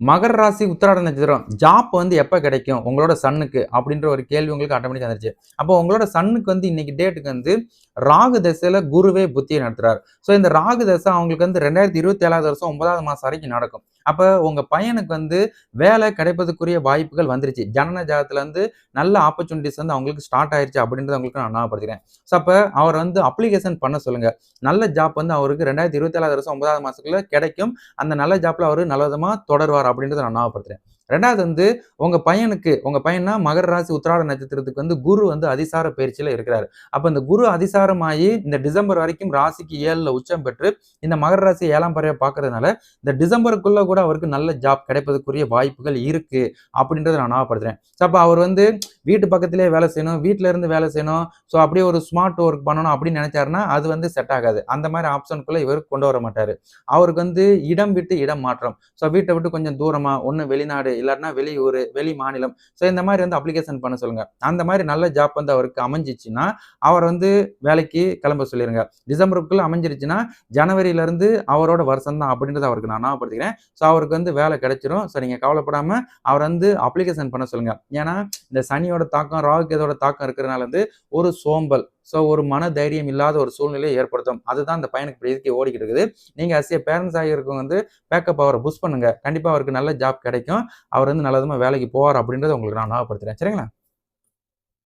மகர ராசி உத்திராட நட்சத்திரம் ஜாப் வந்து எப்போ கிடைக்கும் உங்களோட சன்னுக்கு அப்படின்ற ஒரு கேள்வி உங்களுக்கு ஆட்டோமேட்டிக்காக வந்துருச்சு. அப்போ உங்களோட சன்னுக்கு வந்து இன்னைக்கு டேட்டுக்கு வந்து ராகு தசையில குருவே புத்தியை நடத்துறாரு. ஸோ இந்த ராகு தசை அவங்களுக்கு வந்து 2027 வருஷம் 9வது மாசம் வரைக்கும் நடக்கும். அப்போ உங்க பையனுக்கு வந்து வேலை கிடைப்பதற்குரிய வாய்ப்புகள் வந்துருச்சு. ஜனன ஜாதத்துல இருந்து நல்ல ஆப்பர்ச்சுனிட்டிஸ் வந்து அவங்களுக்கு ஸ்டார்ட் ஆயிருச்சு அப்படின்றத உங்களுக்கு நான் ஞாபகப்படுத்துறேன். ஸோ அப்போ அவர் வந்து அப்ளிகேஷன் பண்ண சொல்லுங்க. நல்ல ஜாப் வந்து அவருக்கு 2027 வருஷம் 9வது மாசத்துக்குள்ள கிடைக்கும். அந்த நல்ல ஜாப்ல அவரு நல்ல விதமா தொடருவார் அப்படின்றத நான் ஞாபகப்படுத்துறேன். 2வது வந்து உங்க பையன்னா மகர ராசி உத்திராட நட்சத்திரத்துக்கு வந்து குரு வந்து அதிசார பயிற்சியில இருக்கிறாரு. அப்ப இந்த குரு அதிசாரமாயி இந்த டிசம்பர் வரைக்கும் ராசிக்கு 7ல உச்சம் பெற்று இந்த மகர ராசி 7ஆம் பார்வையா பார்க்கறதுனால இந்த டிசம்பருக்குள்ள கூட அவருக்கு நல்ல ஜாப் கிடைப்பதற்குரிய வாய்ப்புகள் இருக்கு அப்படின்றத நான் ஞாபகப்படுத்துறேன். ஸோ அப்ப அவர் வந்து வீட்டு பக்கத்திலேயே வேலை செய்யணும், வீட்ல இருந்து வேலை செய்யணும், ஸோ அப்படியே ஒரு ஸ்மார்ட் ஒர்க் பண்ணணும் அப்படின்னு நினைச்சாருன்னா அது வந்து செட் ஆகாது. அந்த மாதிரி ஆப்ஷனுக்குள்ள இவர் கொண்டு வர மாட்டாரு. அவருக்கு வந்து இடம் விட்டு இடம் மாற்றம். ஸோ வீட்டை விட்டு கொஞ்சம் தூரமா, ஒண்ணு வெளிநாடு, இல்லாட்டினா வெளியூர், வெளி மாநிலம். ஸோ இந்த மாதிரி வந்து அப்ளிகேஷன் பண்ண சொல்லுங்க. அந்த மாதிரி நல்ல ஜாப் வந்து அவருக்கு அமைஞ்சிச்சுன்னா, அவர் வந்து வேலைக்கு கிளம்ப சொல்லிருங்க. டிசம்பருக்குள்ள அமைஞ்சிருச்சுன்னா, ஜனவரியில இருந்து அவரோட வருஷம் தான் அப்படின்றத அவருக்கு நான் ஞாபகப்படுத்திக்கிறேன். ஸோ அவருக்கு வந்து வேலை கிடைச்சிரும். ஸோ நீங்க கவலைப்படாம அவர் வந்து அப்ளிகேஷன் பண்ண சொல்லுங்க. ஏன்னா, இந்த சனியோட தாக்கம், ராகு கேதுவோட தாக்கம் இருக்கிறதுனால வந்து ஒரு சோம்பல், ஸோ ஒரு மன தைரியம் இல்லாத ஒரு சூழ்நிலையை ஏற்படுத்தும். அதுதான் அந்த பையனுக்கு இப்போதைக்கு ஓடிக்கிட்டு இருக்குது. நீங்க அஸ் எ பேரண்ட்ஸ் ஆகி இருக்கவங்க வந்து பேக்கப் அவரை புஷ் பண்ணுங்க. கண்டிப்பா அவருக்கு நல்ல ஜாப் கிடைக்கும். அவர் வந்து நல்ல விதமா வேலைக்கு போவார் அப்படின்றத உங்களுக்கு நான் ஞாபகப்படுத்துறேன். சரிங்களா?